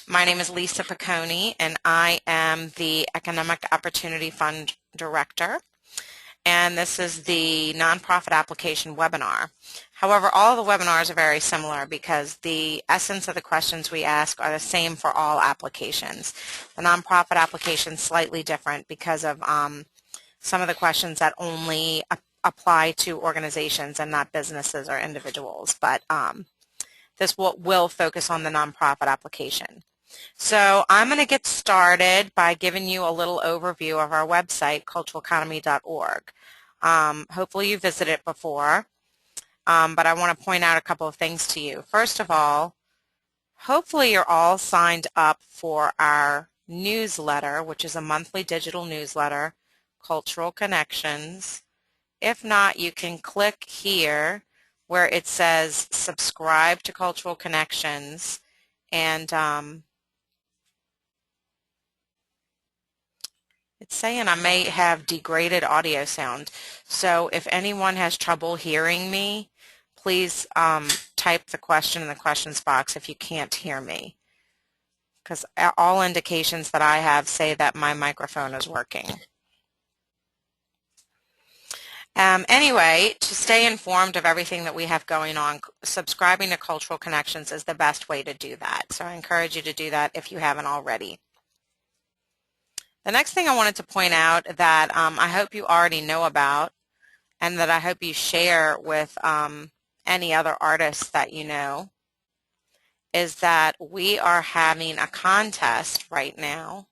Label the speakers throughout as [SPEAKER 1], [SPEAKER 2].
[SPEAKER 1] My name is Lisa Piccone, and I am the Economic Opportunity Fund Director, and this is the nonprofit application webinar. However, all of the webinars are very similar because the essence of the questions we ask are the same for all applications. The nonprofit application is slightly different because of some of the questions that only apply to organizations and not businesses or individuals, but this will focus on the nonprofit application. So I'm going to get started by giving you a little overview of our website, culturaleconomy.org. Hopefully you visited it before, but I want to point out a couple of things to you. First of all, hopefully you're all signed up for our newsletter, which is a monthly digital newsletter, Cultural Connections. If not, you can click here where it says subscribe to Cultural Connections, and it's saying I may have degraded audio sound. So if anyone has trouble hearing me, please type the question in the questions box if you can't hear me, because all indications that I have say that my microphone is working. Anyway, to stay informed of everything that we have going on, subscribing to Cultural Connections is the best way to do that. So I encourage you to do that if you haven't already. The next thing I wanted to point out that I hope you already know about, and that I hope you share with any other artists that you know, is that we are having a contest right now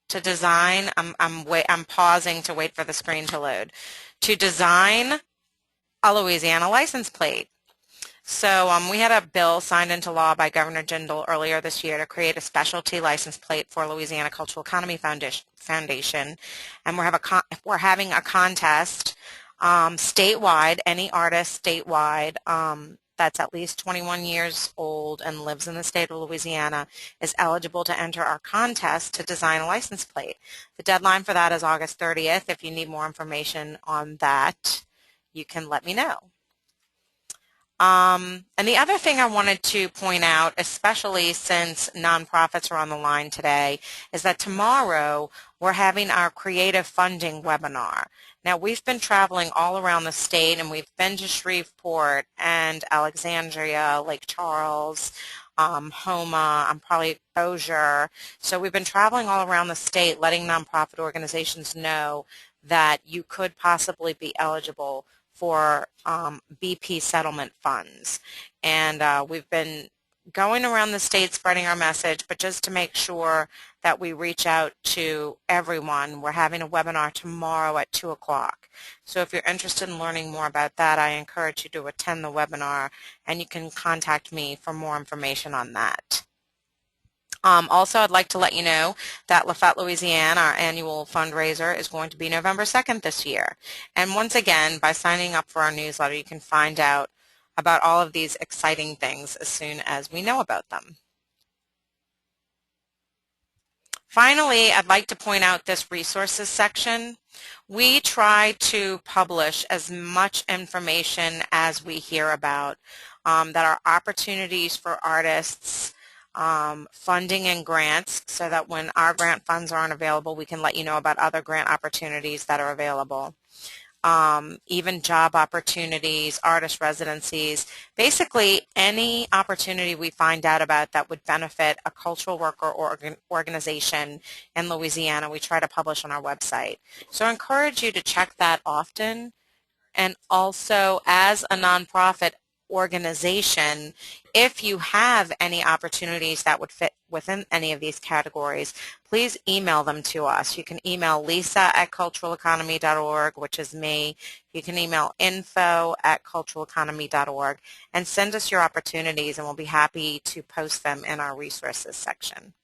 [SPEAKER 1] to design, I'm pausing to wait for the screen to load, to design a Louisiana license plate. So we had a bill signed into law by Governor Jindal earlier this year to create a specialty license plate for Louisiana Cultural Economy Foundation, and we're having a contest statewide. Any artist statewide that's at least 21 years old and lives in the state of Louisiana is eligible to enter our contest to design a license plate. The deadline for that is August 30th. If you need more information on that, you can let me know. And the other thing I wanted to point out, especially since nonprofits are on the line today, is that tomorrow we're having our creative funding webinar. Now, we've been traveling all around the state, and we've been to Shreveport and Alexandria, Lake Charles, Houma, probably Bossier. So we've been traveling all around the state letting nonprofit organizations know that you could possibly be eligible for BP settlement funds. And we've been going around the state spreading our message, but just to make sure that we reach out to everyone, we're having a webinar tomorrow at 2 o'clock. So if you're interested in learning more about that, I encourage you to attend the webinar, and you can contact me for more information on that. Also, I'd like to let you know that Lafayette, Louisiana, our annual fundraiser, is going to be November 2nd this year. And once again, by signing up for our newsletter, you can find out about all of these exciting things as soon as we know about them. Finally, I'd like to point out this resources section. We try to publish as much information as we hear about that are opportunities for artists, funding and grants, so that when our grant funds aren't available, we can let you know about other grant opportunities that are available. Even job opportunities, artist residencies, basically any opportunity we find out about that would benefit a cultural worker or organization in Louisiana, we try to publish on our website. So I encourage you to check that often. And also, as a nonprofit organization, if you have any opportunities that would fit within any of these categories, please email them to us. You can email lisa@culturaleconomy.org, which is me. You can email info@culturaleconomy.org and send us your opportunities, and we'll be happy to post them in our resources section.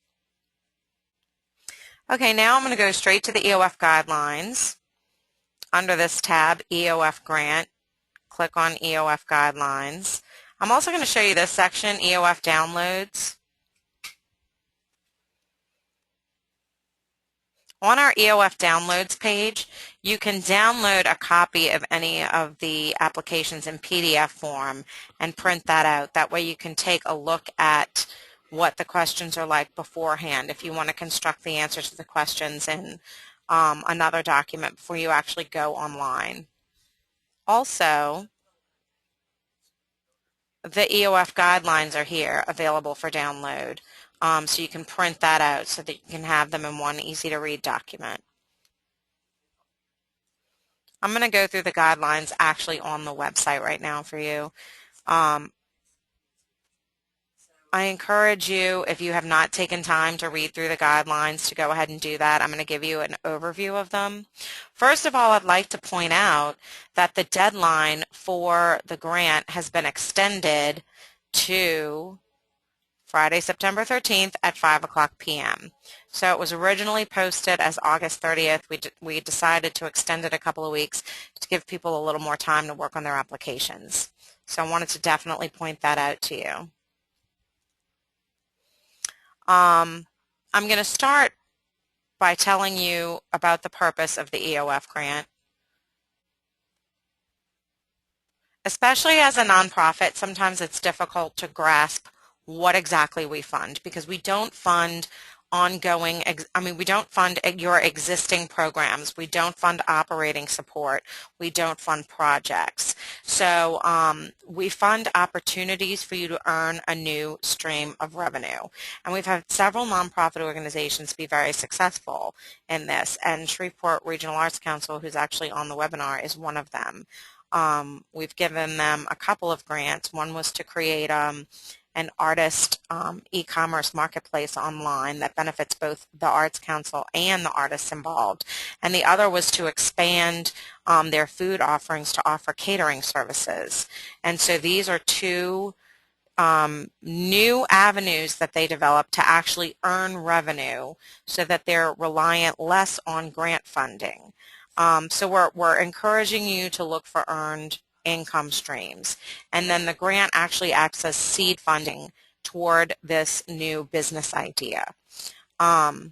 [SPEAKER 1] Okay, now I'm going to go straight to the EOF guidelines. Under this tab, EOF Grant, click on EOF Guidelines. I'm also going to show you this section, EOF Downloads. On our EOF downloads page, you can download a copy of any of the applications in PDF form and print that out. That way you can take a look at what the questions are like beforehand if you want to construct the answer to the questions in another document before you actually go online. Also, the EOF guidelines are here available for download. So you can print that out so that you can have them in one easy-to-read document. I'm going to go through the guidelines actually on the website right now for you. I encourage you, if you have not taken time to read through the guidelines, to go ahead and do that. I'm going to give you an overview of them. First of all, I'd like to point out that the deadline for the grant has been extended to Friday, September 13th at 5 o'clock p.m. So it was originally posted as August 30th. We decided to extend it a couple of weeks to give people a little more time to work on their applications. So I wanted to definitely point that out to you. I'm going to start by telling you about the purpose of the EOF grant. Especially as a nonprofit, sometimes it's difficult to grasp what exactly we fund because we don't fund ongoing, we don't fund your existing programs. We don't fund operating support. We don't fund projects. So we fund opportunities for you to earn a new stream of revenue. And we've had several nonprofit organizations be very successful in this, and Shreveport Regional Arts Council, who's actually on the webinar, is one of them. We've given them a couple of grants. One was to create an artist e-commerce marketplace online that benefits both the Arts Council and the artists involved. And the other was to expand their food offerings to offer catering services. And so these are two new avenues that they developed to actually earn revenue so that they're reliant less on grant funding. So we're encouraging you to look for earned income streams. And then the grant actually acts as seed funding toward this new business idea. The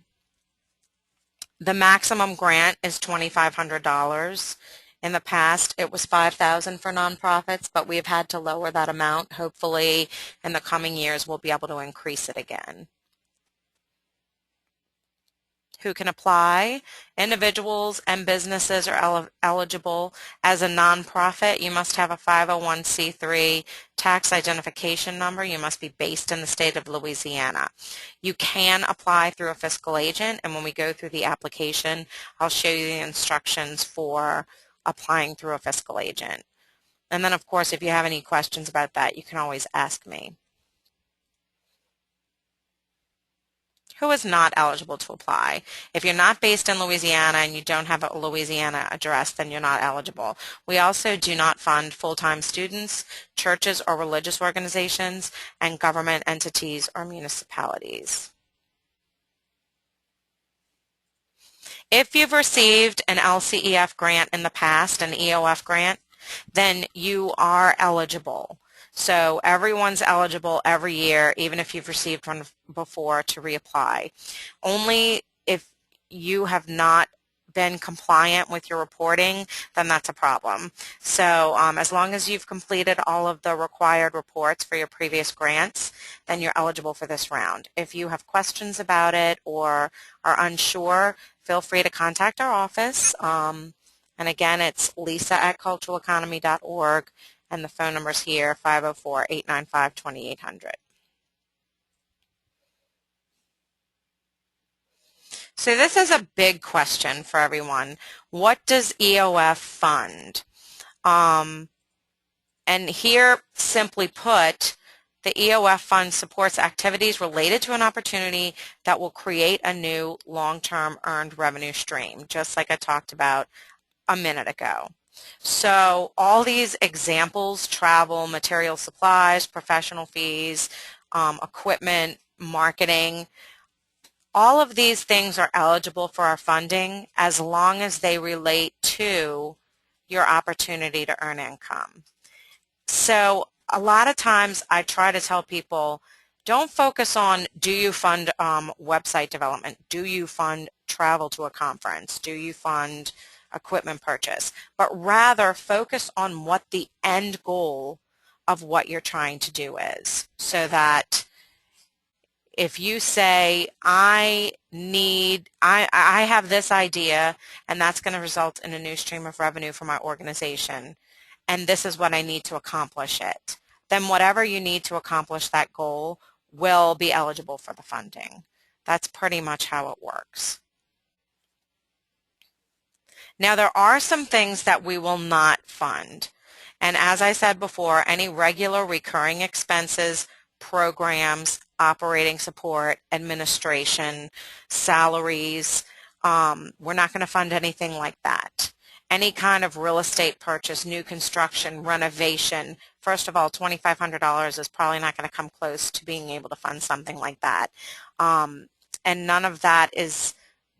[SPEAKER 1] maximum grant is $2,500. In the past, it was $5,000 for nonprofits, but we've had to lower that amount. Hopefully, in the coming years, we'll be able to increase it again. Who can apply? Individuals and businesses are eligible. As a nonprofit, you must have a 501c3 tax identification number. You must be based in the state of Louisiana. You can apply through a fiscal agent, and when we go through the application, I'll show you the instructions for applying through a fiscal agent. And then, of course, if you have any questions about that, you can always ask me. Who is not eligible to apply? If you're not based in Louisiana and you don't have a Louisiana address, then you're not eligible. We also do not fund full-time students, churches or religious organizations, and government entities or municipalities. If you've received an LCEF grant in the past, an EOF grant, then you are eligible. So everyone's eligible every year, even if you've received one before, to reapply. Only if you have not been compliant with your reporting, then that's a problem. So as long as you've completed all of the required reports for your previous grants, then you're eligible for this round. If you have questions about it or are unsure, feel free to contact our office. And again, it's lisa@culturaleconomy.org. And the phone number's here, 504-895-2800. So this is a big question for everyone. What does EOF fund? And here, simply put, the EOF fund supports activities related to an opportunity that will create a new long-term earned revenue stream, just like I talked about a minute ago. So all these examples, travel, material supplies, professional fees, equipment, marketing, all of these things are eligible for our funding as long as they relate to your opportunity to earn income. So a lot of times I try to tell people Don't focus on, do you fund website development? Do you fund travel to a conference? Do you fund equipment purchase? But rather focus on what the end goal of what you're trying to do is, so that if you say, I have this idea and that's going to result in a new stream of revenue for my organization, and this is what I need to accomplish it, then whatever you need to accomplish that goal will be eligible for the funding. That's pretty much how it works. Now, there are some things that we will not fund. And as I said before, any regular recurring expenses, programs, operating support, administration, salaries, we're not going to fund anything like that. Any kind of real estate purchase, new construction, renovation, first of all, $2,500 is probably not going to come close to being able to fund something like that. And none of that is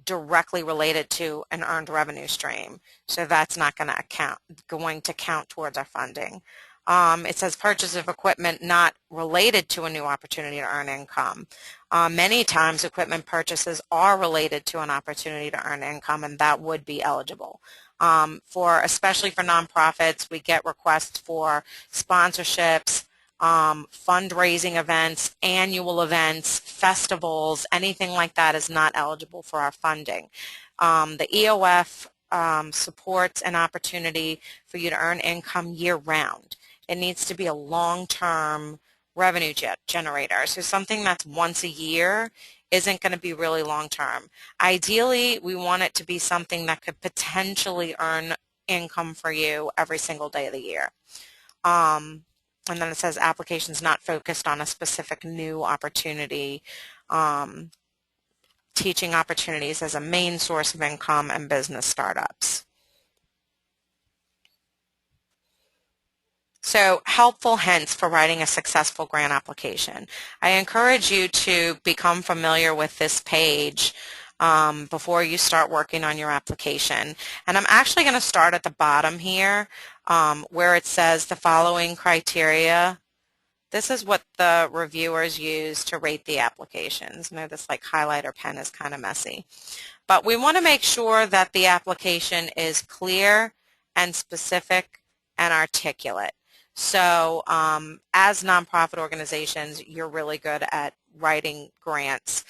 [SPEAKER 1] directly related to an earned revenue stream. So that's not going to count towards our funding. It says purchase of equipment not related to a new opportunity to earn income. Many times equipment purchases are related to an opportunity to earn income, and that would be eligible. Especially for nonprofits, we get requests for sponsorships, fundraising events, annual events, festivals, anything like that is not eligible for our funding. The EOF supports an opportunity for you to earn income year-round. It needs to be a long-term revenue generator. So something that's once a year isn't going to be really long-term. Ideally, we want it to be something that could potentially earn income for you every single day of the year. And then it says applications not focused on a specific new opportunity, teaching opportunities as a main source of income, and business startups. So helpful hints for writing a successful grant application. I encourage you to become familiar with this page before you start working on your application. And I'm actually going to start at the bottom here where it says the following criteria. This is what the reviewers use to rate the applications. I know this like highlighter pen is kind of messy. But we want to make sure that the application is clear and specific and articulate. So as nonprofit organizations, you're really good at writing grants.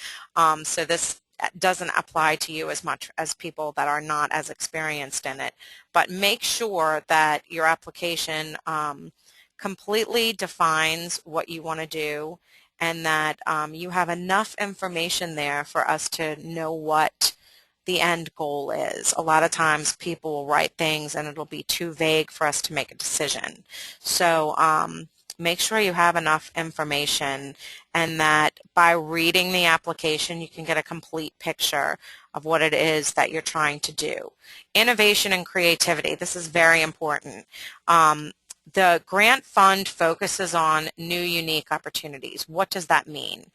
[SPEAKER 1] So this doesn't apply to you as much as people that are not as experienced in it. But make sure that your application completely defines what you want to do, and that you have enough information there for us to know what the end goal is. A lot of times people will write things and it'll be too vague for us to make a decision. So make sure you have enough information, and that by reading the application you can get a complete picture of what it is that you're trying to do. Innovation and creativity, this is very important. The grant fund focuses on new, unique opportunities. What does that mean?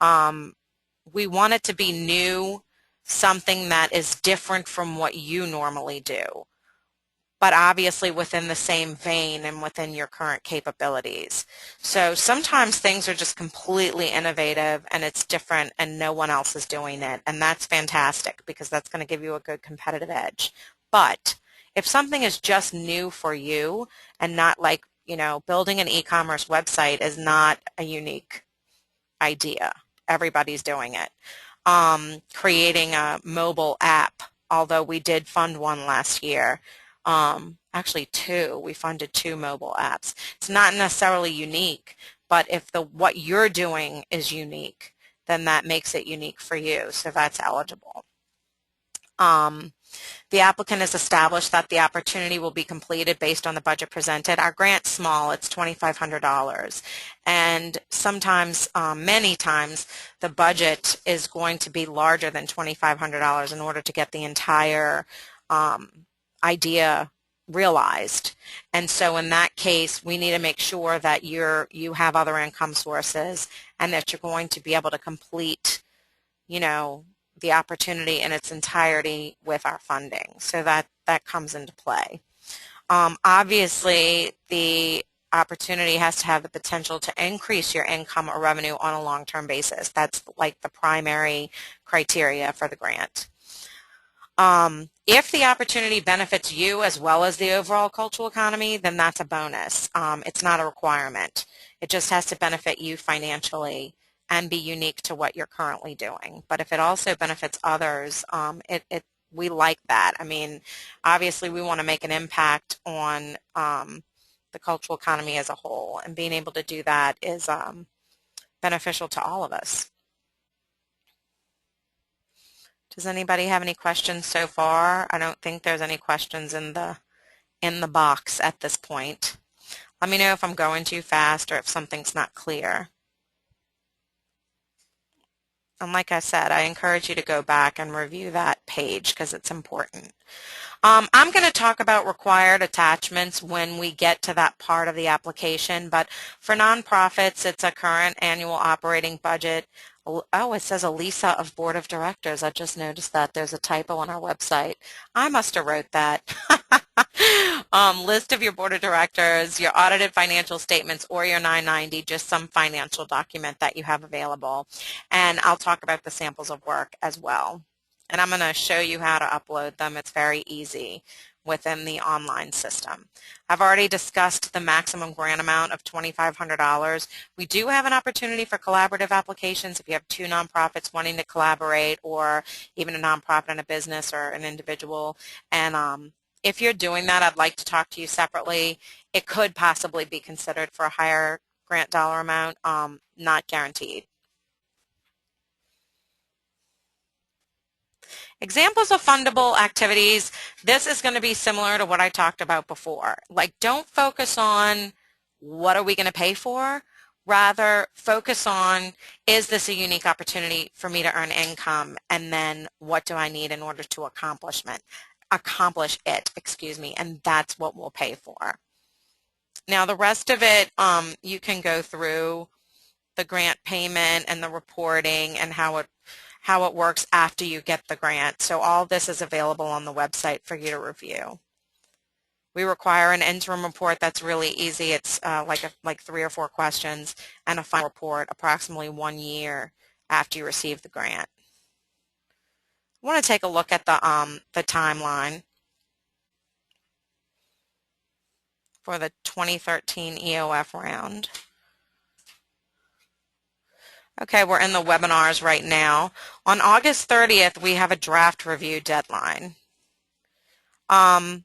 [SPEAKER 1] We want it to be new, something that is different from what you normally do, but obviously within the same vein and within your current capabilities. So sometimes things are just completely innovative and it's different and no one else is doing it, and that's fantastic because that's going to give you a good competitive edge. But if something is just new for you and not like, building an e-commerce website is not a unique idea. Everybody's doing it. Creating a mobile app, although we did fund one last year. Actually two. We funded 2 mobile apps. It's not necessarily unique, but if what you're doing is unique, then that makes it unique for you, so that's eligible. The applicant has established that the opportunity will be completed based on the budget presented. Our grant's small, it's $2,500. And sometimes, many times, the budget is going to be larger than $2,500 in order to get the entire idea realized. And so in that case, we need to make sure that you have other income sources and that you're going to be able to complete, the opportunity in its entirety with our funding. So that comes into play. Obviously, the opportunity has to have the potential to increase your income or revenue on a long-term basis. That's like the primary criteria for the grant. If the opportunity benefits you as well as the overall cultural economy, then that's a bonus. It's not a requirement. It just has to benefit you financially and be unique to what you're currently doing. But if it also benefits others, we like that. I mean, obviously we want to make an impact on the cultural economy as a whole, and being able to do that is beneficial to all of us. Does anybody have any questions so far? I don't think there's any questions in the box at this point. Let me know if I'm going too fast or if something's not clear. And like I said, I encourage you to go back and review that page because it's important. I'm going to talk about required attachments when we get to that part of the application, but for nonprofits, it's a current annual operating budget. Oh, it says Elisa of Board of Directors. I just noticed that there's a typo on our website. I must have wrote that. List of your Board of Directors, your audited financial statements, or your 990, just some financial document that you have available. And I'll talk about the samples of work as well. And I'm going to show you how to upload them. It's very easy within the online system. I've already discussed the maximum grant amount of $2,500. We do have an opportunity for collaborative applications if you have two nonprofits wanting to collaborate, or even a nonprofit and a business or an individual. And if you're doing that, I'd like to talk to you separately. It could possibly be considered for a higher grant dollar amount, not guaranteed. Examples of fundable activities. This is going to be similar to what I talked about before. Like, don't focus on what are we going to pay for. Rather, focus on, is this a unique opportunity for me to earn income, and then what do I need in order to accomplish it, and that's what we'll pay for. Now, the rest of it, you can go through the grant payment and the reporting and how it works after you get the grant. So all this is available on the website for you to review. We require an interim report that's really easy. It's like 3 or 4 questions, and a final report approximately 1 year after you receive the grant. I want to take a look at the timeline for the 2013 EOF round. Okay, we're in the webinars right now. On August 30th, we have a draft review deadline. I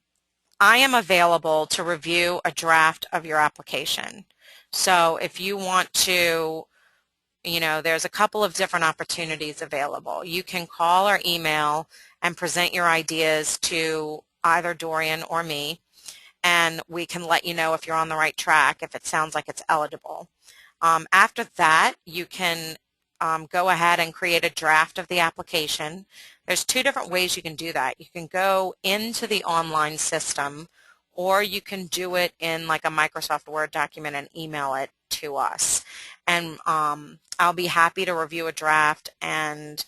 [SPEAKER 1] am available to review a draft of your application. So if you want to, there's a couple of different opportunities available. You can call or email and present your ideas to either Dorian or me, and we can let you know if you're on the right track, if it sounds like it's eligible. After that, you can go ahead and create a draft of the application. There's 2 different ways you can do that. You can go into the online system, or you can do it in like a Microsoft Word document and email it to us. And I'll be happy to review a draft and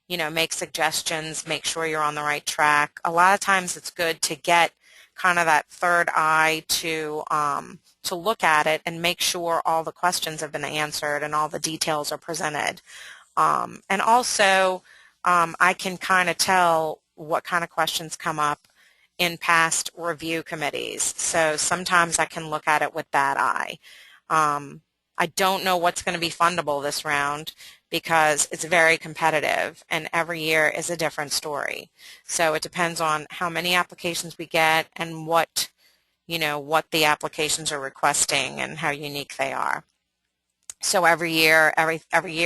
[SPEAKER 1] make suggestions, make sure you're on the right track. A lot of times it's good to get kind of that third eye to look at it and make sure all the questions have been answered and all the details are presented. And also, I can kind of tell what kind of questions come up in past review committees. So sometimes I can look at it with that eye. I don't know what's going to be fundable this round because it's very competitive and every year is a different story. So it depends on how many applications we get and what the applications are requesting and how unique they are. So every year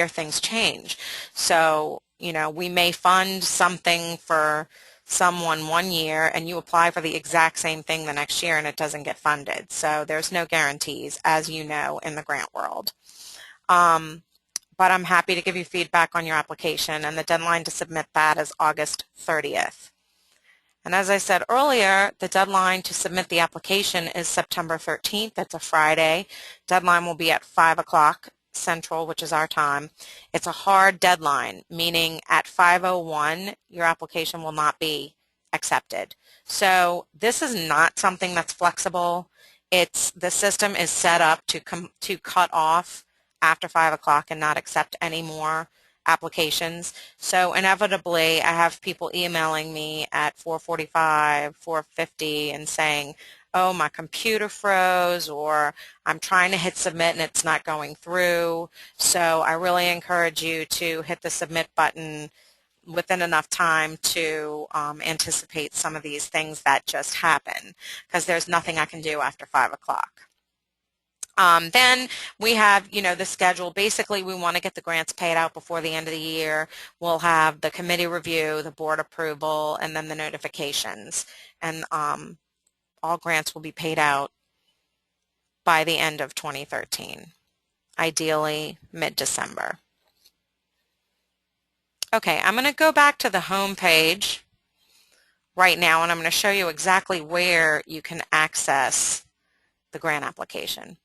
[SPEAKER 1] things change. So, we may fund something for someone 1 year and you apply for the exact same thing the next year and it doesn't get funded. So there's no guarantees, as you know, in the grant world. But I'm happy to give you feedback on your application, and the deadline to submit that is August 30th. And as I said earlier, the deadline to submit the application is September 13th. That's a Friday. Deadline will be at 5 o'clock Central, which is our time. It's a hard deadline, meaning at 5:01, your application will not be accepted. So this is not something that's flexible. The system is set up to cut off after 5 o'clock and not accept any more applications. So inevitably, I have people emailing me at 4:45, 4:50 and saying, oh, my computer froze, or I'm trying to hit submit and it's not going through. So I really encourage you to hit the submit button within enough time to anticipate some of these things that just happen, because there's nothing I can do after 5 o'clock. Then we have, the schedule. Basically, we want to get the grants paid out before the end of the year. We'll have the committee review, the board approval, and then the notifications. And all grants will be paid out by the end of 2013, ideally mid-December. Okay, I'm going to go back to the home page right now, and I'm going to show you exactly where you can access the grant application.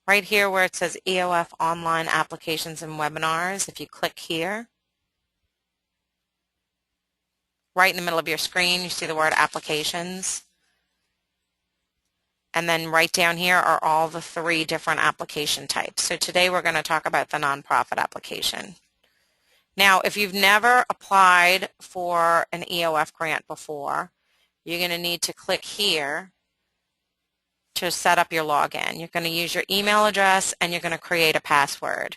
[SPEAKER 1] Right here where it says EOF Online Applications and Webinars, if you click here, right in the middle of your screen, you see the word Applications. And then right down here are all the 3 different application types. So today we're going to talk about the nonprofit application. Now, if you've never applied for an EOF grant before, you're going to need to click here to set up your login. You're going to use your email address and you're going to create a password.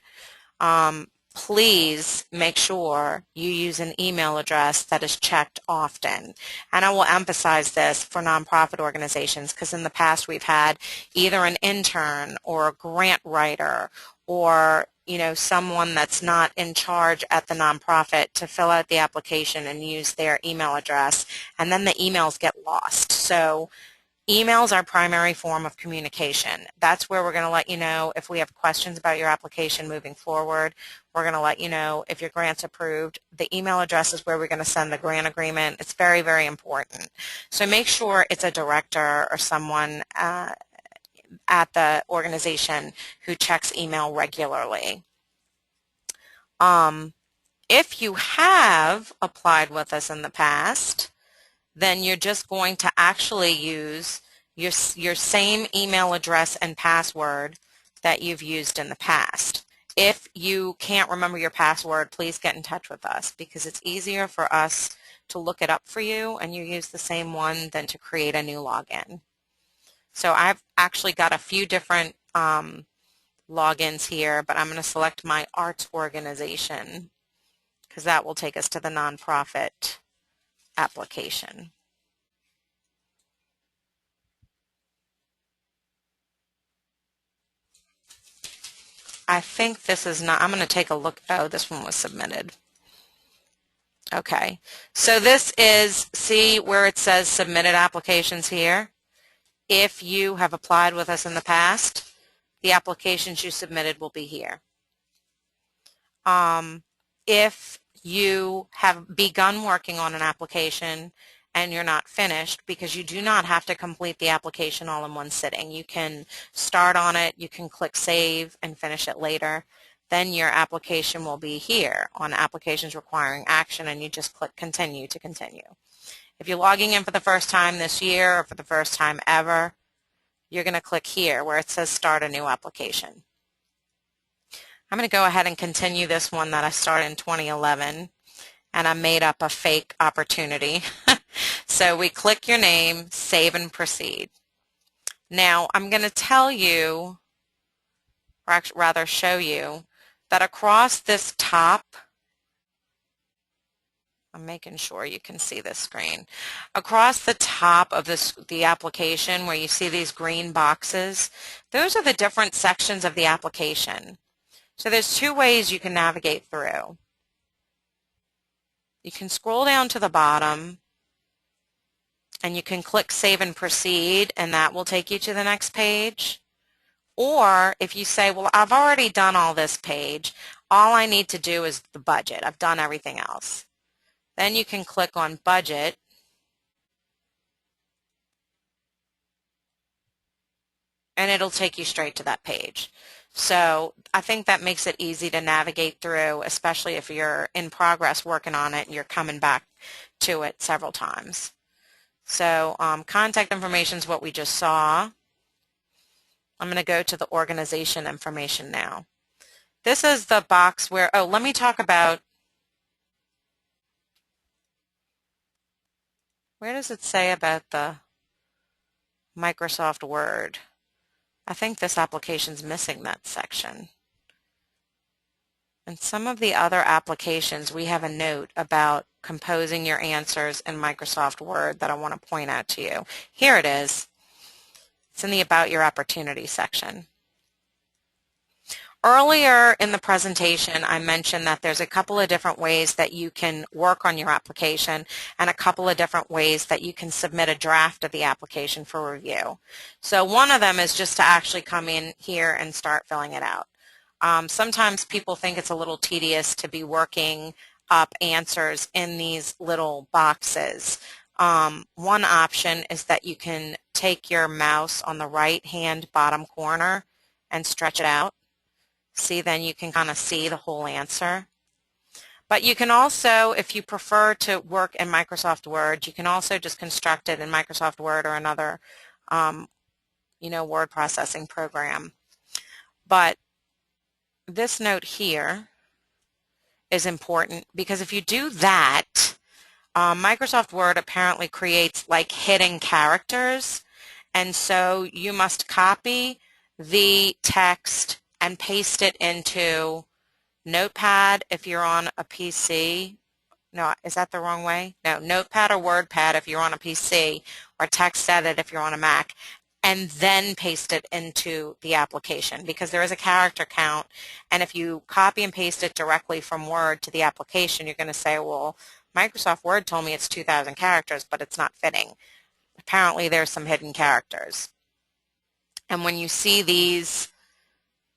[SPEAKER 1] Please make sure you use an email address that is checked often. And I will emphasize this for nonprofit organizations, because in the past we've had either an intern or a grant writer or someone that's not in charge at the nonprofit to fill out the application and use their email address, and then the emails get lost. So email is our primary form of communication. That's where we're going to let you know if we have questions about your application moving forward. We're going to let you know if your grant's approved. The email address is where we're going to send the grant agreement. It's very, very important. So make sure it's a director or someone at the organization who checks email regularly. If you have applied with us in the past, then you're just going to actually use your same email address and password that you've used in the past. If you can't remember your password, please get in touch with us, because it's easier for us to look it up for you and you use the same one than to create a new login. So I've actually got a few different logins here, but I'm going to select my arts organization because that will take us to the nonprofit application. I think this is not, I'm going to take a look. Oh, this one was submitted. Okay, so this is, see where it says submitted applications here? If you have applied with us in the past, the applications you submitted will be here. If you have begun working on an application and you're not finished, because you do not have to complete the application all in one sitting. You can start on it, you can click save and finish it later. Then your application will be here on applications requiring action, and you just click continue to continue. If you're logging in for the first time this year or for the first time ever, you're going to click here where it says start a new application. I'm going to go ahead and continue this one that I started in 2011, and I made up a fake opportunity. So we click your name, save and proceed. Now I'm going to tell you, or rather show you, that across this top, I'm making sure you can see this screen. Across the top of the application where you see these green boxes, those are the different sections of the application. So there's 2 ways you can navigate through. You can scroll down to the bottom and you can click Save and Proceed, and that will take you to the next page. Or if you say, well, I've already done all this page, all I need to do is the budget. I've done everything else. Then you can click on Budget, and it'll take you straight to that page. So I think that makes it easy to navigate through, especially if you're in progress working on it and you're coming back to it several times. So contact information is what we just saw. I'm going to go to the organization information now. This is the box where, oh, let me talk about, where does it say about the Microsoft Word? I think this application's missing that section. In some of the other applications, we have a note about composing your answers in Microsoft Word that I want to point out to you. Here it is. It's in the About Your Opportunity section. Earlier in the presentation, I mentioned that there's a couple of different ways that you can work on your application and a couple of different ways that you can submit a draft of the application for review. So one of them is just to actually come in here and start filling it out. Sometimes people think it's a little tedious to be working up answers in these little boxes. One option is that you can take your mouse on the right-hand bottom corner and stretch it out. See, then you can kind of see the whole answer. But you can also, if you prefer to work in Microsoft Word, you can also just construct it in Microsoft Word or another, word processing program. But this note here is important because if you do that, Microsoft Word apparently creates like hidden characters, and so you must copy the text and paste it into Notepad if you're on a PC. No, is that the wrong way? No, Notepad or WordPad if you're on a PC, or TextEdit if you're on a Mac, and then paste it into the application because there is a character count, and if you copy and paste it directly from Word to the application, you're going to say, well, Microsoft Word told me it's 2,000 characters, but it's not fitting. Apparently there's some hidden characters. And when you see these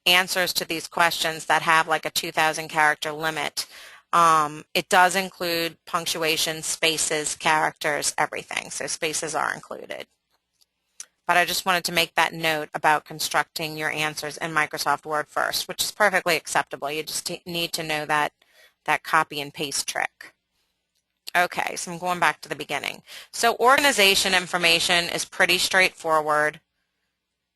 [SPEAKER 1] answers to these questions that have like a 2,000 character limit, it does include punctuation, spaces, characters, everything. So spaces are included. But I just wanted to make that note about constructing your answers in Microsoft Word first, which is perfectly acceptable. You just need to know that copy and paste trick. Okay, so I'm going back to the beginning. So organization information is pretty straightforward.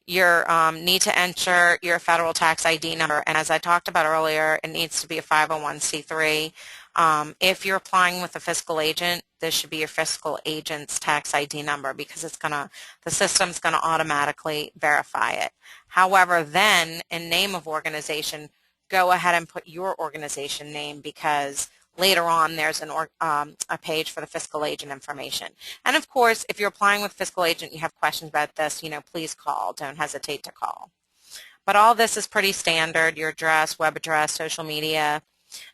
[SPEAKER 1] You need to enter your federal tax ID number, and as I talked about earlier, it needs to be a 501c3. If you're applying with a fiscal agent, this should be your fiscal agent's tax ID number because the system's going to automatically verify it. However, then in name of organization, go ahead and put your organization name because later on there's a page for the fiscal agent information. And of course, if you're applying with fiscal agent, you have questions about this, please call. Don't hesitate to call. But all this is pretty standard, your address, web address, social media.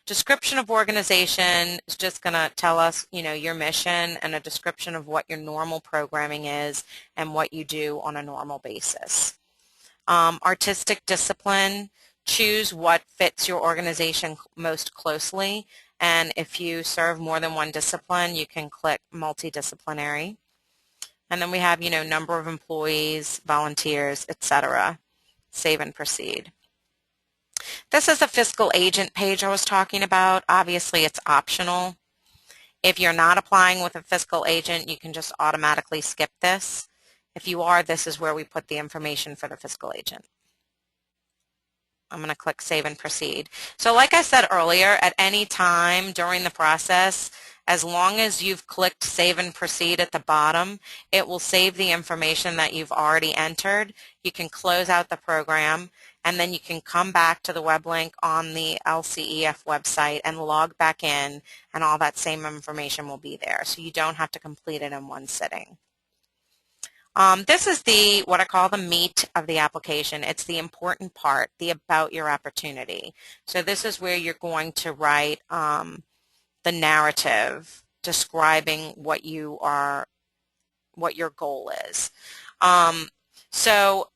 [SPEAKER 1] Description of organization is just going to tell us, your mission and a description of what your normal programming is and what you do on a normal basis. Artistic discipline, choose what fits your organization most closely. And if you serve more than one discipline, you can click multidisciplinary. And then we have, number of employees, volunteers, etc. Save and proceed. This is the fiscal agent page I was talking about. Obviously, it's optional. If you're not applying with a fiscal agent, you can just automatically skip this. If you are, this is where we put the information for the fiscal agent. I'm going to click Save and Proceed. So like I said earlier, at any time during the process, as long as you've clicked Save and Proceed at the bottom, it will save the information that you've already entered. You can close out the program, and then you can come back to the web link on the LCEF website and log back in, and all that same information will be there. So you don't have to complete it in one sitting. This is what I call the meat of the application. It's the important part, the about your opportunity. So this is where you're going to write the narrative describing what your goal is. So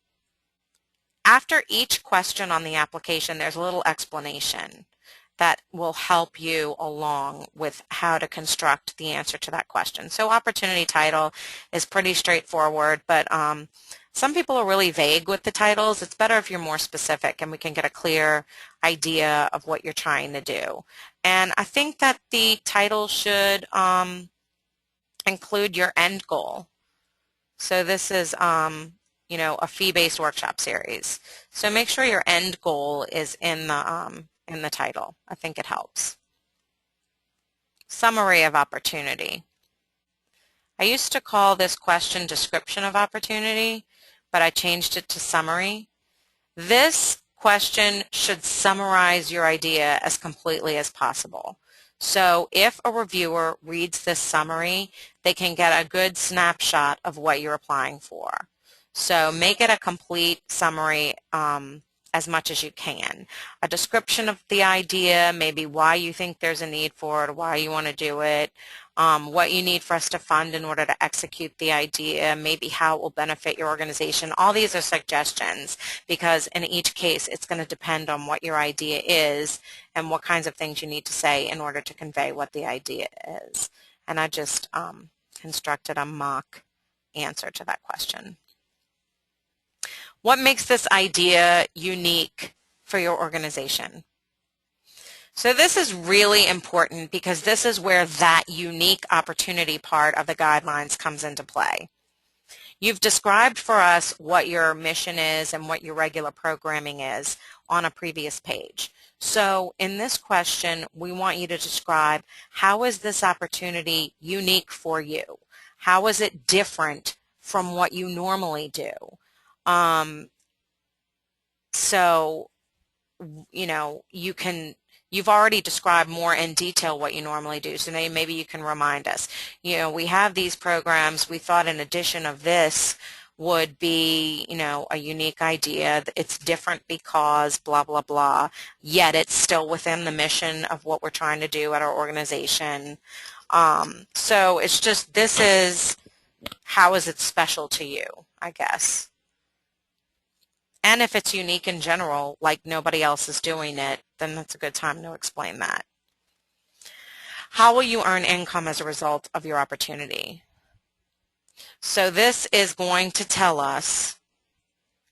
[SPEAKER 1] after each question on the application, there's a little explanation that will help you along with how to construct the answer to that question. So opportunity title is pretty straightforward, but some people are really vague with the titles. It's better if you're more specific and we can get a clear idea of what you're trying to do. And I think that the title should include your end goal. So this is a fee-based workshop series. So make sure your end goal is in the title. I think it helps. Summary of opportunity. I used to call this question description of opportunity, but I changed it to summary. This question should summarize your idea as completely as possible. So if a reviewer reads this summary, they can get a good snapshot of what you're applying for. So make it a complete summary as much as you can. A description of the idea, maybe why you think there's a need for it, why you want to do it, what you need for us to fund in order to execute the idea, maybe how it will benefit your organization. All these are suggestions because in each case it's going to depend on what your idea is and what kinds of things you need to say in order to convey what the idea is. And I just constructed a mock answer to that question. What makes this idea unique for your organization? So this is really important because this is where that unique opportunity part of the guidelines comes into play. You've described for us what your mission is and what your regular programming is on a previous page. So in this question, we want you to describe how is this opportunity unique for you? How is it different from what you normally do? So, you've already described more in detail what you normally do, so maybe you can remind us. We have these programs. We thought in addition of this would be, a unique idea. It's different because blah, blah, blah, yet it's still within the mission of what we're trying to do at our organization. So it's just, this is, how is it special to you, I guess. And if it's unique in general, like nobody else is doing it, then that's a good time to explain that. How will you earn income as a result of your opportunity? So this is going to tell us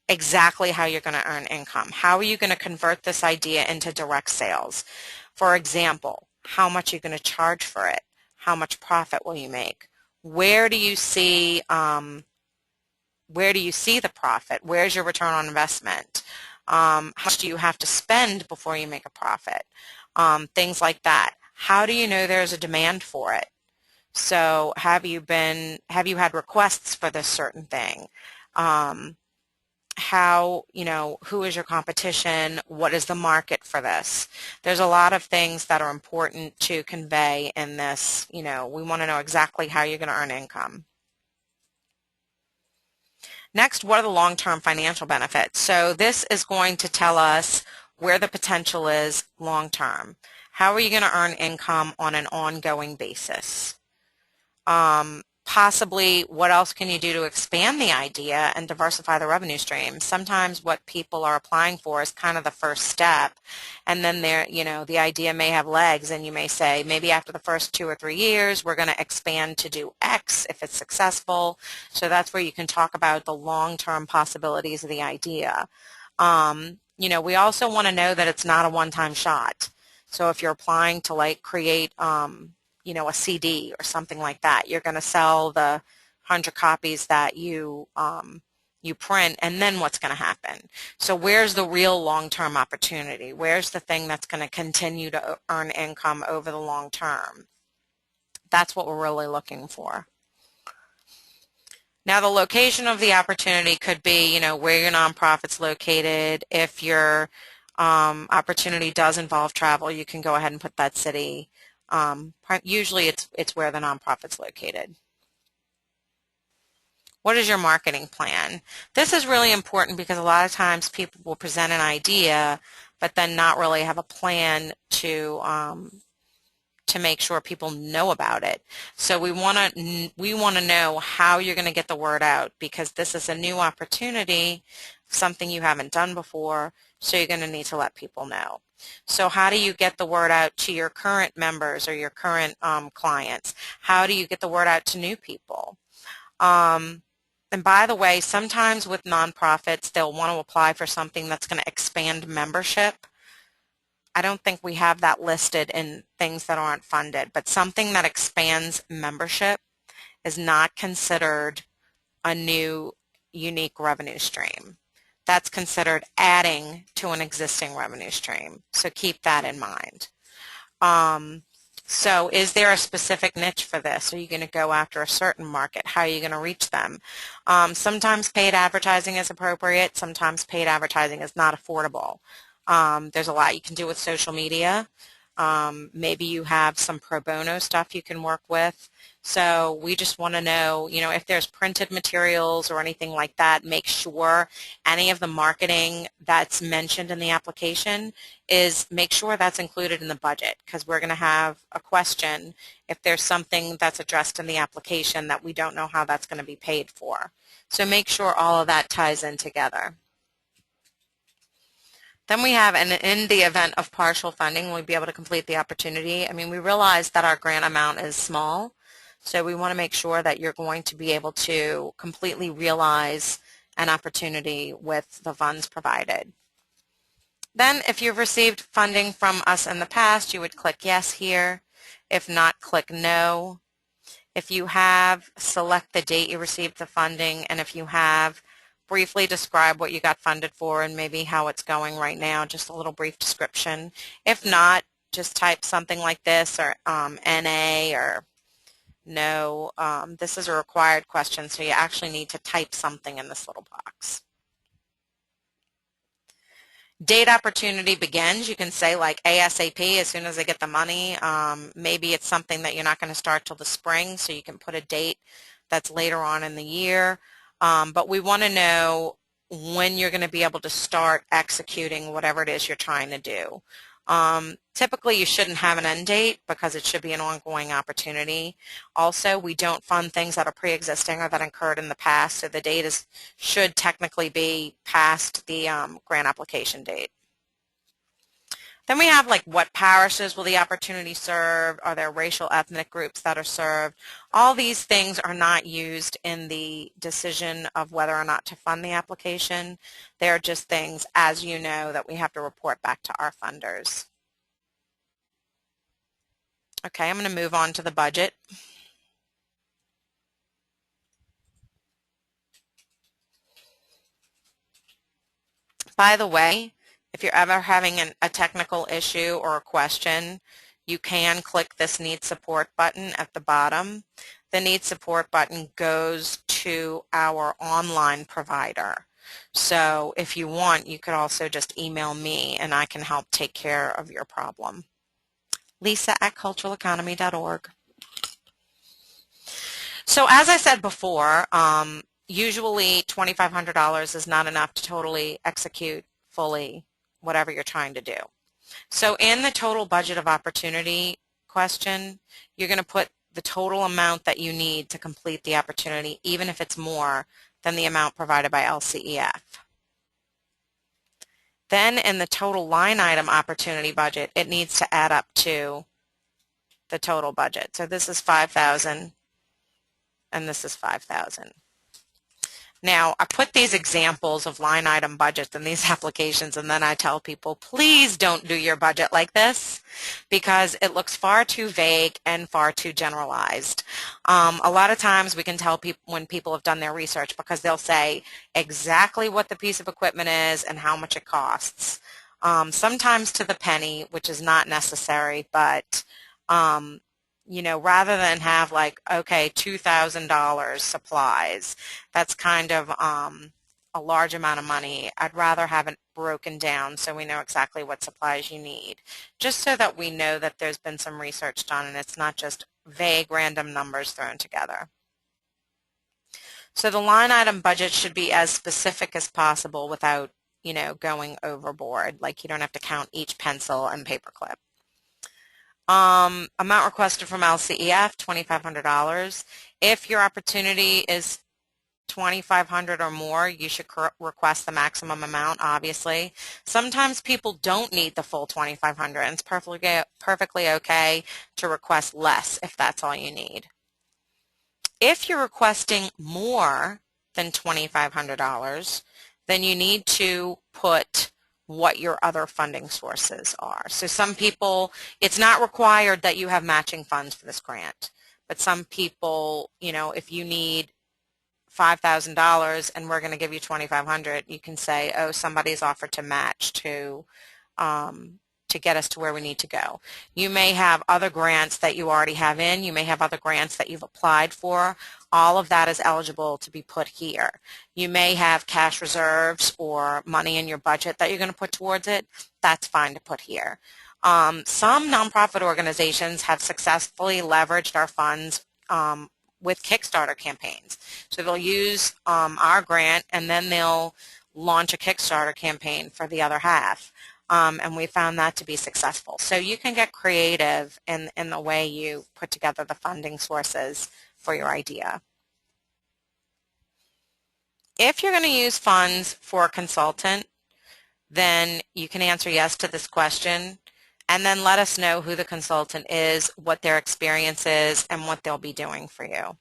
[SPEAKER 1] exactly how you're going to earn income. How are you going to convert this idea into direct sales? For example, how much are you going to charge for it? How much profit will you make? Where do you see the profit? Where's your return on investment? How much do you have to spend before you make a profit? Things like that. How do you know there's a demand for it? So have you had requests for this certain thing? Who is your competition? What is the market for this? There's a lot of things that are important to convey in this. We want to know exactly how you're going to earn income. Next, what are the long-term financial benefits? So this is going to tell us where the potential is long-term. How are you going to earn income on an ongoing basis? Possibly, what else can you do to expand the idea and diversify the revenue stream? Sometimes what people are applying for is kind of the first step, and then the idea may have legs, and you may say, maybe after the first 2 or 3 years, we're going to expand to do X if it's successful. So that's where you can talk about the long-term possibilities of the idea. We also want to know that it's not a one-time shot. So if you're applying to create a CD or something like that, you're going to sell the 100 copies that you print, and then what's going to happen? So where's the real long-term opportunity? Where's the thing that's going to continue to earn income over the long term? That's what we're really looking for. Now, the location of the opportunity could be, where your nonprofit's located. If your opportunity does involve travel, you can go ahead and put that city. Usually it's where the nonprofit's located. What is your marketing plan? This is really important because a lot of times people will present an idea but then not really have a plan to make sure people know about it. So we want to know how you're going to get the word out, because this is a new opportunity, something you haven't done before, so you're going to need to let people know. So how do you get the word out to your current members or your current clients? How do you get the word out to new people? And by the way, sometimes with nonprofits, they'll want to apply for something that's going to expand membership. I don't think we have that listed in things that aren't funded, but something that expands membership is not considered a new unique revenue stream. That's considered adding to an existing revenue stream. So keep that in mind. So is there a specific niche for this? Are you going to go after a certain market? How are you going to reach them? Sometimes paid advertising is appropriate. Sometimes paid advertising is not affordable. There's a lot you can do with social media. Maybe you have some pro bono stuff you can work with. So we just want to know, if there's printed materials or anything like that, make sure any of the marketing that's mentioned in the application make sure that's included in the budget, because we're going to have a question if there's something that's addressed in the application that we don't know how that's going to be paid for. So make sure all of that ties in together. Then we have, and in the event of partial funding, we'll be able to complete the opportunity. We realize that our grant amount is small, so we want to make sure that you're going to be able to completely realize an opportunity with the funds provided. Then if you've received funding from us in the past, you would click yes here. If not, click no. If you have, select the date you received the funding, and if you have, briefly describe what you got funded for and maybe how it's going right now, just a little brief description. If not, just type something like this, or NA, or no. This is a required question, so you actually need to type something in this little box. Date opportunity begins. You can say like ASAP, as soon as I get the money. Maybe it's something that you're not going to start till the spring, so you can put a date that's later on in the year. But we want to know when you're going to be able to start executing whatever it is you're trying to do. Typically, you shouldn't have an end date because it should be an ongoing opportunity. Also, we don't fund things that are pre-existing or that occurred in the past, so the date should technically be past the grant application date. Then we have like what parishes will the opportunity serve? Are there racial ethnic groups that are served? All these things are not used in the decision of whether or not to fund the application. They're just things, as you know, that we have to report back to our funders. Okay, I'm going to move on to the budget. By the way, if you're ever having a technical issue or a question, you can click this Need Support button at the bottom. The Need Support button goes to our online provider. So if you want, you could also just email me and I can help take care of your problem. Lisa@culturaleconomy.org. So as I said before, usually $2,500 is not enough to totally execute fully whatever you're trying to do. So in the total budget of opportunity question, you're going to put the total amount that you need to complete the opportunity, even if it's more than the amount provided by LCEF. Then in the total line item opportunity budget, it needs to add up to the total budget. So this is $5,000 and this is $5,000. Now, I put these examples of line item budgets in these applications, and then I tell people, please don't do your budget like this because it looks far too vague and far too generalized. A lot of times we can tell people when people have done their research because they'll say exactly what the piece of equipment is and how much it costs. Sometimes to the penny, which is not necessary, but rather than have like, okay, $2,000 supplies, that's kind of a large amount of money. I'd rather have it broken down so we know exactly what supplies you need, just so that we know that there's been some research done and it's not just vague random numbers thrown together. So the line item budget should be as specific as possible without, going overboard. Like you don't have to count each pencil and paperclip. Amount requested from LCEF, $2,500. If your opportunity is $2,500 or more, you should request the maximum amount, obviously. Sometimes people don't need the full $2,500, and it's perfectly okay to request less if that's all you need. If you're requesting more than $2,500, then you need to put what your other funding sources are. So some people, it's not required that you have matching funds for this grant, but some people, if you need $5,000 and we're going to give you $2,500, you can say, oh, somebody's offered to match to get us to where we need to go. You may have other grants that you already have in. You may have other grants that you've applied for. All of that is eligible to be put here. You may have cash reserves or money in your budget that you're going to put towards it. That's fine to put here. Some nonprofit organizations have successfully leveraged our funds with Kickstarter campaigns. So they'll use our grant and then they'll launch a Kickstarter campaign for the other half. And we found that to be successful. So you can get creative in the way you put together the funding sources for your idea. If you're going to use funds for a consultant, then you can answer yes to this question and then let us know who the consultant is, what their experience is, and what they'll be doing for you.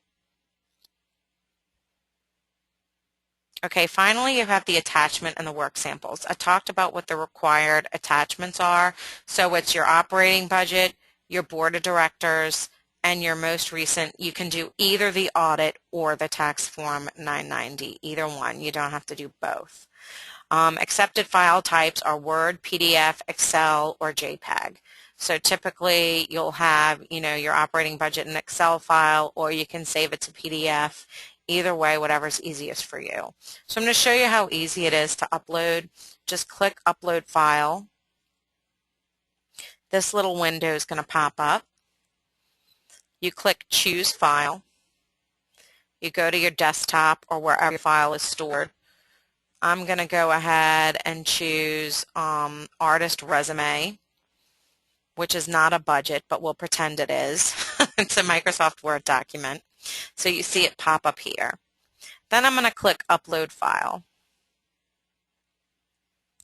[SPEAKER 1] Okay, finally you have the attachment and the work samples. I talked about what the required attachments are. So it's your operating budget, your board of directors, and your most recent. You can do either the audit or the tax form 990, either one. You don't have to do both. Accepted file types are Word, PDF, Excel, or JPEG. So typically you'll have, your operating budget in Excel file, or you can save it to PDF. Either way, whatever's easiest for you. So I'm going to show you how easy it is to upload. Just click Upload File. This little window is going to pop up. You click Choose File. You go to your desktop or wherever your file is stored. I'm going to go ahead and choose Artist Resume, which is not a budget, but we'll pretend it is. It's a Microsoft Word document. So you see it pop up here. Then I'm going to click Upload File.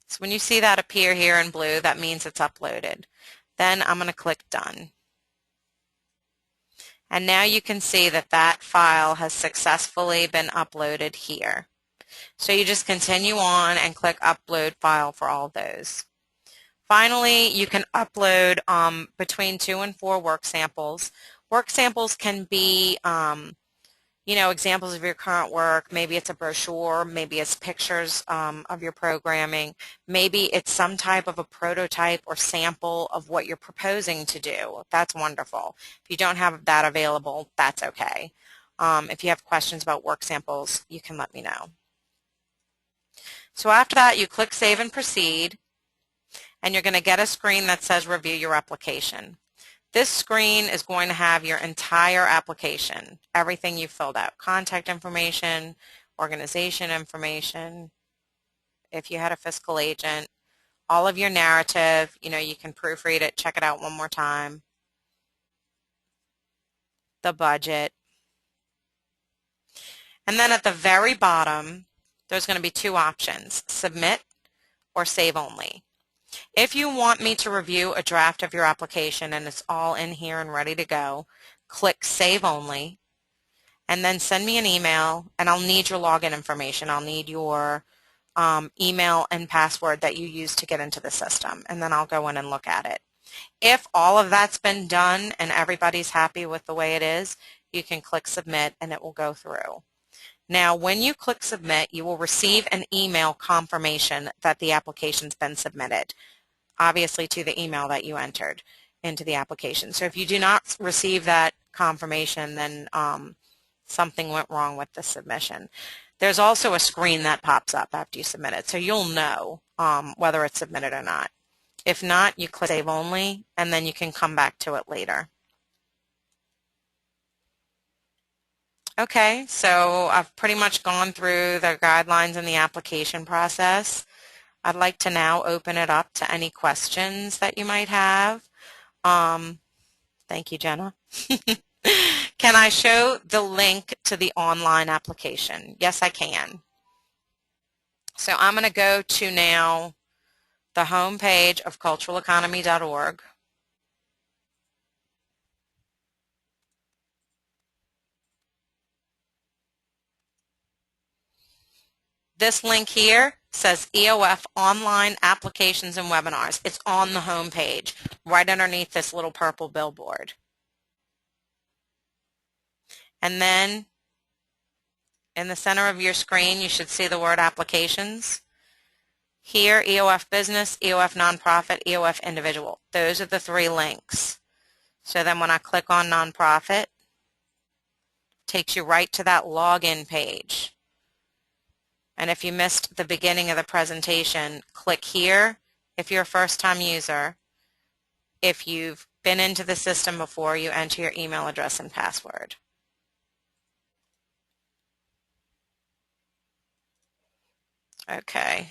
[SPEAKER 1] So when you see that appear here in blue, that means it's uploaded. Then I'm going to click Done. And now you can see that that file has successfully been uploaded here. So you just continue on and click Upload File for all those. Finally, you can upload between 2 and 4 work samples. Work samples can be, examples of your current work. Maybe it's a brochure. Maybe it's pictures of your programming. Maybe it's some type of a prototype or sample of what you're proposing to do. That's wonderful. If you don't have that available, that's okay. If you have questions about work samples, you can let me know. So after that, you click Save and Proceed, and you're going to get a screen that says Review Your Application. This screen is going to have your entire application, everything you filled out, contact information, organization information, if you had a fiscal agent, all of your narrative. You can proofread it, check it out one more time, the budget. And then at the very bottom, there's going to be 2 options, Submit or Save Only. If you want me to review a draft of your application and it's all in here and ready to go, click Save Only and then send me an email, and I'll need your login information. I'll need your email and password that you use to get into the system, and then I'll go in and look at it. If all of that's been done and everybody's happy with the way it is, you can click Submit and it will go through. Now, when you click Submit, you will receive an email confirmation that the application's been submitted, obviously to the email that you entered into the application. So if you do not receive that confirmation, then something went wrong with the submission. There's also a screen that pops up after you submit it, so you'll know whether it's submitted or not. If not, you click Save Only, and then you can come back to it later. Okay, so I've pretty much gone through the guidelines in the application process. I'd like to now open it up to any questions that you might have. Thank you, Jenna. Can I show the link to the online application? Yes, I can. So I'm going to go to now the home page of culturaleconomy.org. This link here says EOF Online Applications and Webinars. It's on the home page, right underneath this little purple billboard. And then In the center of your screen, you should see the word applications. Here, EOF Business, EOF Nonprofit, EOF Individual. Those are the 3 links. So then when I click on Nonprofit, it takes you right to that login page. And if you missed the beginning of the presentation, click here if you're a first-time user. If you've been into the system before, you enter your email address and password. Okay.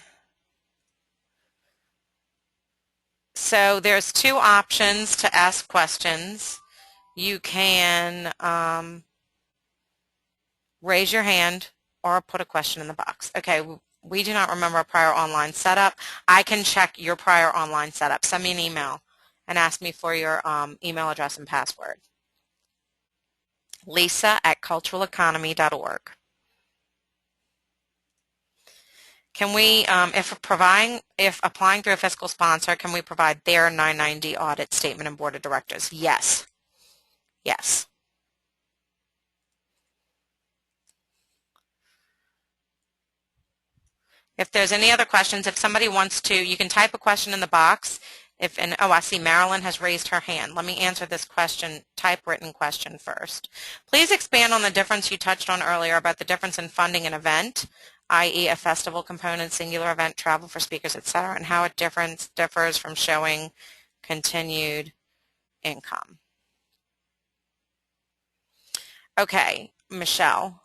[SPEAKER 1] So there's 2 options to ask questions. You can raise your hand or put a question in the box. Okay, we do not remember a prior online setup. I can check your prior online setup. Send me an email and ask me for your email address and password. Lisa@culturaleconomy.org. Can we, if applying through a fiscal sponsor, can we provide their 990 audit statement and board of directors? Yes. Yes. If there's any other questions, if somebody wants to, you can type a question in the box. Oh, I see Marilyn has raised her hand. Let me answer this question, typewritten question first. Please expand on the difference you touched on earlier about the difference in funding an event, i.e. a festival component, singular event, travel for speakers, etc., and how it differs from showing continued income. Okay, Michelle.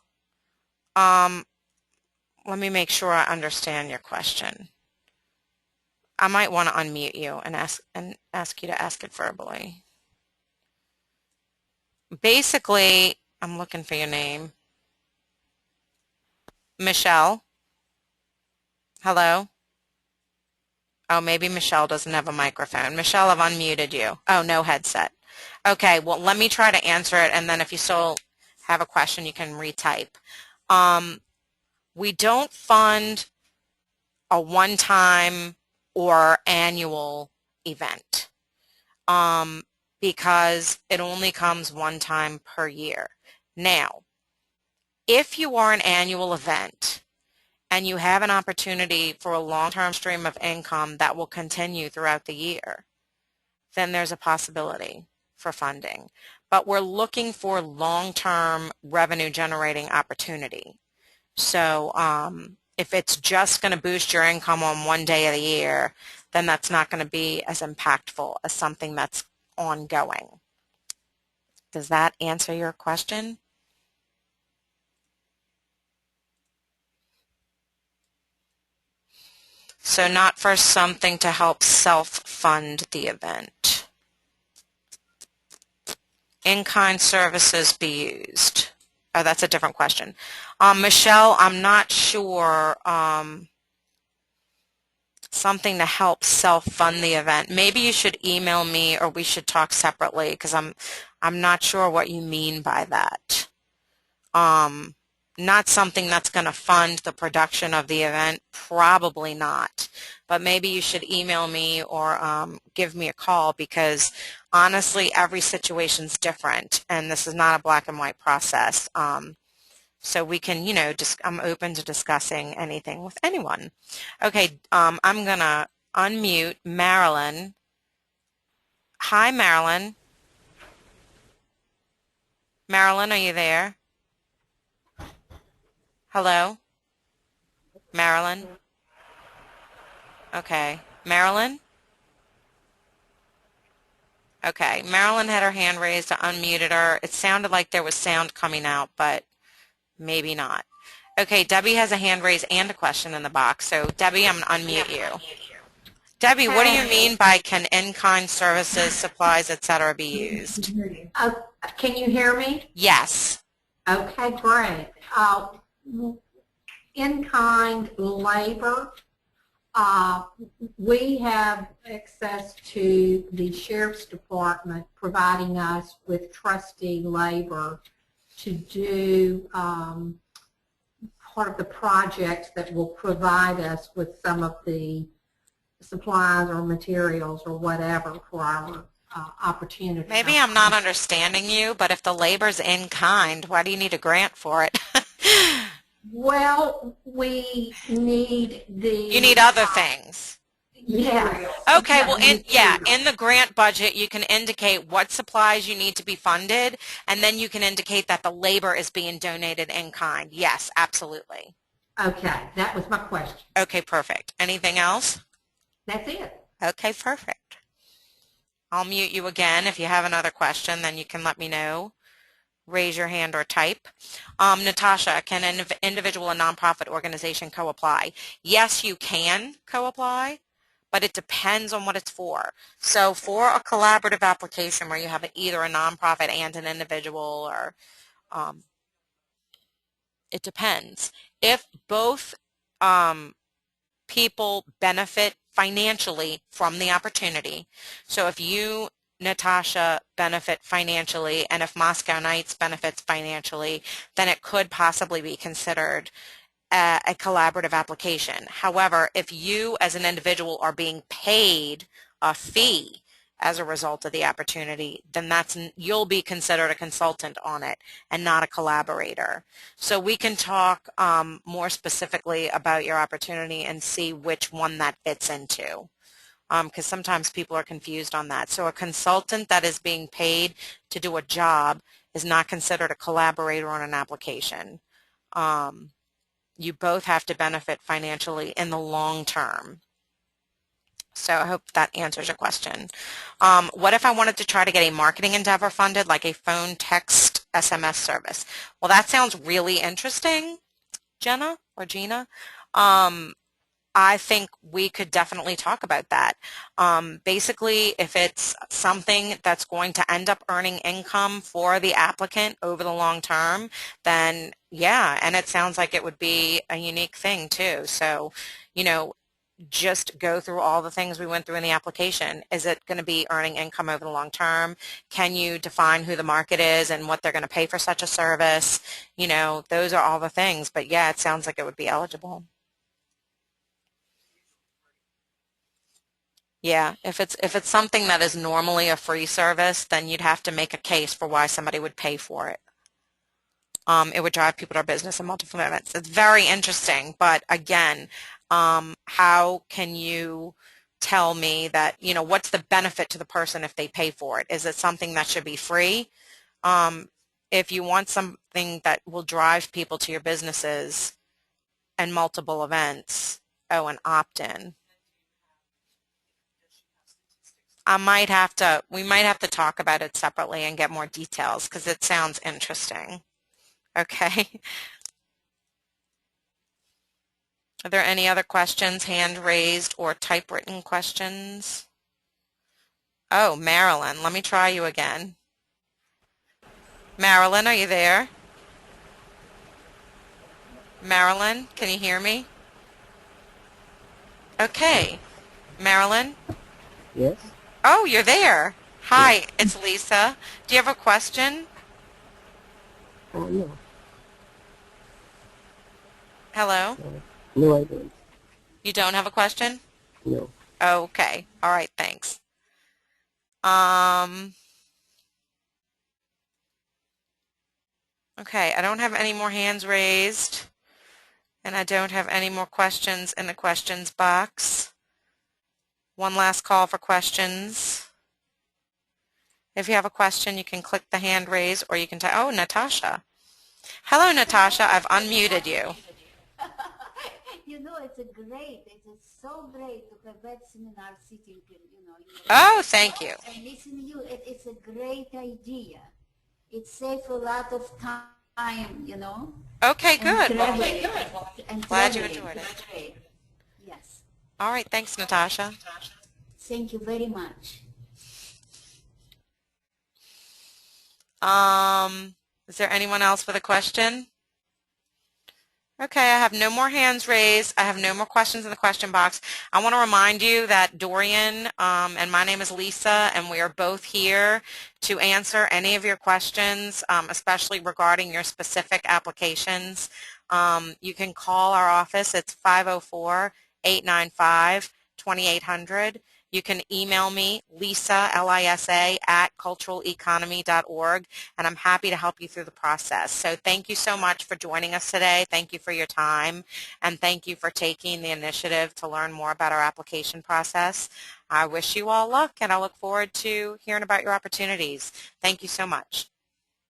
[SPEAKER 1] Let me make sure I understand your question. I might want to unmute you and ask you to ask it verbally. Basically, I'm looking for your name. Michelle? Hello? Oh, maybe Michelle doesn't have a microphone. Michelle, I've unmuted you. Oh, no headset. Okay, well, let me try to answer it, and then if you still have a question, you can retype. We don't fund a one-time or annual event because it only comes one time per year. Now, if you are an annual event and you have an opportunity for a long-term stream of income that will continue throughout the year, then there's a possibility for funding. But we're looking for long-term revenue-generating opportunity. So if it's just going to boost your income on one day of the year, then that's not going to be as impactful as something that's ongoing. Does that answer your question? So not for something to help self-fund the event. In-kind services be used. Oh, that's a different question. Michelle, I'm not sure something to help self-fund the event. Maybe you should email me or we should talk separately because I'm not sure what you mean by that. Not something that's going to fund the production of the event, probably not. But maybe you should email me or give me a call because honestly every situation's different and this is not a black and white process. So we can, I'm open to discussing anything with anyone. Okay, I'm going to unmute Marilyn. Hi, Marilyn. Marilyn, are you there? Hello? Marilyn? Okay. Marilyn? Okay. Marilyn had her hand raised. I unmuted her. It sounded like there was sound coming out, but maybe not. Okay, Debbie has a hand raised and a question in the box. So, Debbie, I'm going to unmute you. Debbie, what do you mean by can in-kind services, supplies, etc. be used?
[SPEAKER 2] Can you hear me?
[SPEAKER 1] Yes.
[SPEAKER 2] Okay, great. In-kind labor, we have access to the Sheriff's Department providing us with trustee labor to do part of the projects that will provide us with some of the supplies or materials or whatever for our opportunity.
[SPEAKER 1] Maybe I'm not understanding you, but if the labor's in kind, why do you need a grant for it?
[SPEAKER 2] Well, we need the.
[SPEAKER 1] You need other things.
[SPEAKER 2] Yes.
[SPEAKER 1] Okay, well,
[SPEAKER 2] Yeah.
[SPEAKER 1] in the grant budget, you can indicate what supplies you need to be funded, and then you can indicate that the labor is being donated in kind. Yes, absolutely.
[SPEAKER 2] Okay, that was my question.
[SPEAKER 1] Okay, perfect. Anything else?
[SPEAKER 2] That's it.
[SPEAKER 1] Okay, perfect. I'll mute you again. If you have another question, then you can let me know. Raise your hand or type. Natasha, can an individual or nonprofit organization co-apply? Yes, you can co-apply, but it depends on what it's for. So for a collaborative application where you have either a nonprofit and an individual, or it depends. If both people benefit financially from the opportunity, so if you, Natasha, benefit financially, and if Moscow Nights benefits financially, then it could possibly be considered a collaborative application. However, if you as an individual are being paid a fee as a result of the opportunity, then you'll be considered a consultant on it and not a collaborator. So we can talk more specifically about your opportunity and see which one that fits into, because sometimes people are confused on that. So a consultant that is being paid to do a job is not considered a collaborator on an application. You both have to benefit financially in the long term. So I hope that answers your question. What if I wanted to try to get a marketing endeavor funded, like a phone, text, SMS service? Well, that sounds really interesting, Jenna or Gina. I think we could definitely talk about that. Basically, if it's something that's going to end up earning income for the applicant over the long term, then yeah, and it sounds like it would be a unique thing too. So, you know, just go through all the things we went through in the application. Is it going to be earning income over the long term? Can you define who the market is and what they're going to pay for such a service? You know, those are all the things. But yeah, it sounds like it would be eligible. Yeah, if it's something that is normally a free service, then you'd have to make a case for why somebody would pay for it. It would drive people to our business in multiple events. It's very interesting, but again, how can you tell me that, you know, what's the benefit to the person if they pay for it? Is it something that should be free? If you want something that will drive people to your businesses and multiple events, oh, an opt-in. We might have to talk about it separately and get more details because it sounds interesting. Okay. Are there any other questions, hand raised or typewritten questions? Oh, Marilyn, let me try you again. Marilyn, are you there? Marilyn, can you hear me? Okay. Marilyn?
[SPEAKER 3] Yes.
[SPEAKER 1] Oh, you're there. Hi,
[SPEAKER 3] Yes.
[SPEAKER 1] it's Lisa. Do you have a question?
[SPEAKER 3] No.
[SPEAKER 1] Hello?
[SPEAKER 3] No, I don't.
[SPEAKER 1] You don't have a question?
[SPEAKER 3] No.
[SPEAKER 1] Okay. All right, thanks. Okay, I don't have any more hands raised, and I don't have any more questions in the questions box. One last call for questions. If you have a question, you can click the hand raise, or you can type, oh, Natasha. Hello, Natasha. I've unmuted you.
[SPEAKER 4] You know, it's so great to have that seminar sitting,
[SPEAKER 1] Oh, thank you.
[SPEAKER 4] and listen to you. It's a great idea. It saves a lot of time.
[SPEAKER 1] Okay,
[SPEAKER 4] And
[SPEAKER 1] good. Well,
[SPEAKER 4] traveling. And
[SPEAKER 1] glad you
[SPEAKER 4] traveling.
[SPEAKER 1] enjoyed it.
[SPEAKER 4] That's great. Yes.
[SPEAKER 1] All right, thanks, Natasha.
[SPEAKER 4] Thank you very much.
[SPEAKER 1] Is there anyone else with a question? Okay, I have no more hands raised. I have no more questions in the question box. I want to remind you that Dorian and my name is Lisa, and we are both here to answer any of your questions, especially regarding your specific applications. You can call our office. It's 504-895-2800. you can email me, Lisa, Lisa, at culturaleconomy.org, and I'm happy to help you through the process. So thank you so much for joining us today. Thank you for your time, and thank you for taking the initiative to learn more about our application process. I wish you all luck, and I look forward to hearing about your opportunities. Thank you so much.